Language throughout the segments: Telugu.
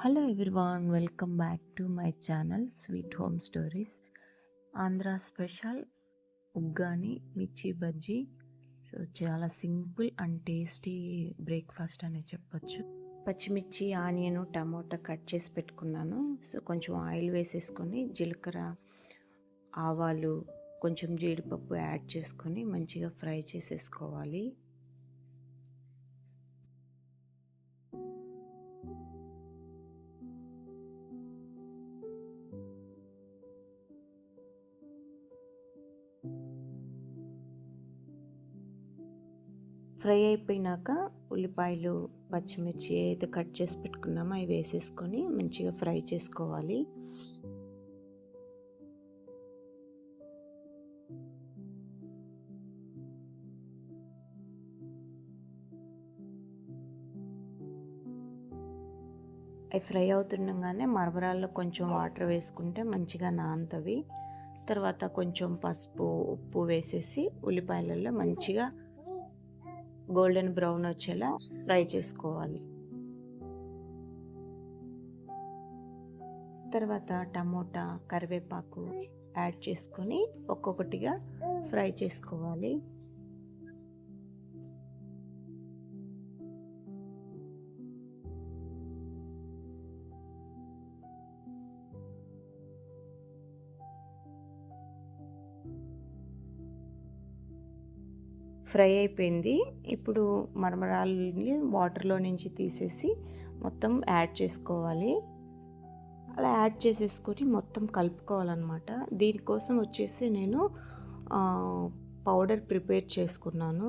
Hello everyone, welcome back to my channel sweet home stories. Andhra special uggani మిర్చి బజ్జీ. సో చాలా సింపుల్ అండ్ టేస్టీ బ్రేక్ఫాస్ట్ అనే చెప్పొచ్చు. పచ్చిమిర్చి, ఆనియన్, టమోటా కట్ చేసి పెట్టుకున్నాను. సో కొంచెం ఆయిల్ వేసేసుకొని జీలకర్ర, ఆవాలు, కొంచెం జీడిపప్పు యాడ్ చేసుకొని మంచిగా ఫ్రై చేసేసుకోవాలి. ఫ్రై అయిపోయినాక ఉల్లిపాయలు, పచ్చిమిర్చి ఏదైతే కట్ చేసి పెట్టుకున్నామో అవి వేసేసుకొని మంచిగా ఫ్రై చేసుకోవాలి. అవి ఫ్రై అవుతుండగానే మరమరాల్లో కొంచెం వాటర్ వేసుకుంటే మంచిగా నానుతవి. తర్వాత కొంచెం పసుపు, ఉప్పు వేసేసి ఉల్లిపాయలలో మంచిగా గోల్డెన్ బ్రౌన్ వచ్చేలా ఫ్రై చేసుకోవాలి. తర్వాత టమోటా, కరివేపాకు యాడ్ చేసుకొని ఒక్కొక్కటిగా ఫ్రై చేసుకోవాలి. ఫ్రై అయిపోయింది. ఇప్పుడు మరమరాలని వాటర్లో నుంచి తీసేసి మొత్తం యాడ్ చేసుకోవాలి. అలా యాడ్ చేసేసుకొని మొత్తం కలుపుకోవాలన్నమాట. దీనికోసం వచ్చేసి నేను పౌడర్ ప్రిపేర్ చేసుకున్నాను.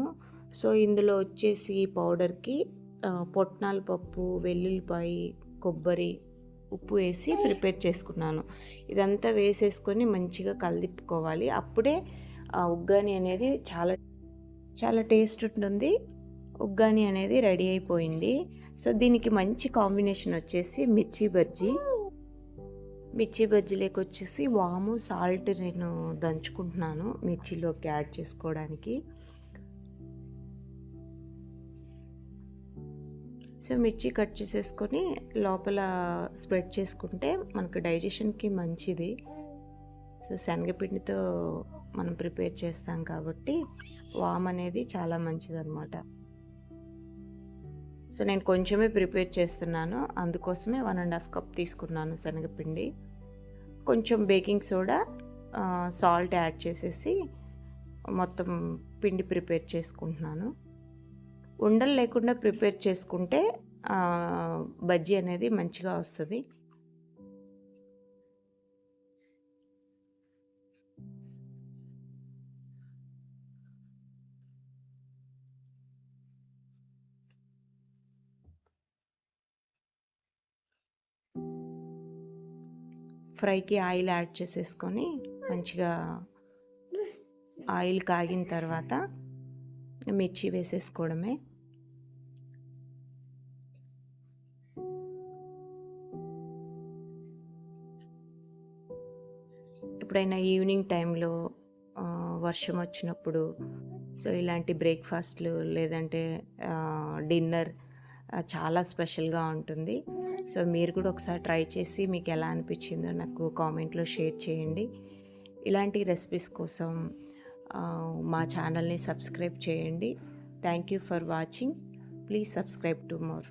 సో ఇందులో వచ్చేసి ఈ పౌడర్కి పొట్నాల పప్పు, వెల్లుల్లిపాయ, కొబ్బరి, ఉప్పు వేసి ప్రిపేర్ చేసుకున్నాను. ఇదంతా వేసేసుకొని మంచిగా కలిపుకోవాలి. అప్పుడే ఉగ్గాని అనేది చాలా టేస్ట్ ఉంటుంది. ఉగ్గాని అనేది రెడీ అయిపోయింది. సో దీనికి మంచి కాంబినేషన్ వచ్చేసి మిర్చి బజ్జీలోకి వచ్చేసి వాము, సాల్ట్ నేను దంచుకుంటున్నాను మిర్చిలోకి యాడ్ చేసుకోవడానికి. సో మిర్చి కట్ చేసేసుకొని లోపల స్ప్రెడ్ చేసుకుంటే మనకు డైజెషన్కి మంచిది. సో శనగపిండితో మనం ప్రిపేర్ చేస్తాం కాబట్టి వామ్ అనేది చాలా మంచిదన్నమాట. సో నేను కొంచెమే ప్రిపేర్ చేస్తున్నాను, అందుకోసమే 1.5 కప్ తీసుకున్నాను శనగపిండి. కొంచెం బేకింగ్ సోడా, సాల్ట్ యాడ్ చేసేసి మొత్తం పిండి ప్రిపేర్ చేసుకుంటున్నాను. ఉండలు లేకుండా ప్రిపేర్ చేసుకుంటే బజ్జీ అనేది మంచిగా వస్తుంది. ఫ్రైకి ఆయిల్ యాడ్ చేసేసుకొని మంచిగా ఆయిల్ కాగిన తర్వాత మిర్చి వేసేసుకోవడమే. ఎప్పుడైనా ఈవినింగ్ టైంలో వర్షం వచ్చినప్పుడు సో ఇలాంటి బ్రేక్ఫాస్ట్లు లేదంటే డిన్నర్ చాలా స్పెషల్గా ఉంటుంది. సో మీరు కూడా ఒకసారి ట్రై చేసి మీకు ఎలా అనిపించిందో నాకు కామెంట్లో షేర్ చేయండి. ఇలాంటి రెసిపీస్ కోసం మా ఛానల్ని సబ్స్క్రైబ్ చేయండి. Thank you for watching. Please subscribe to more.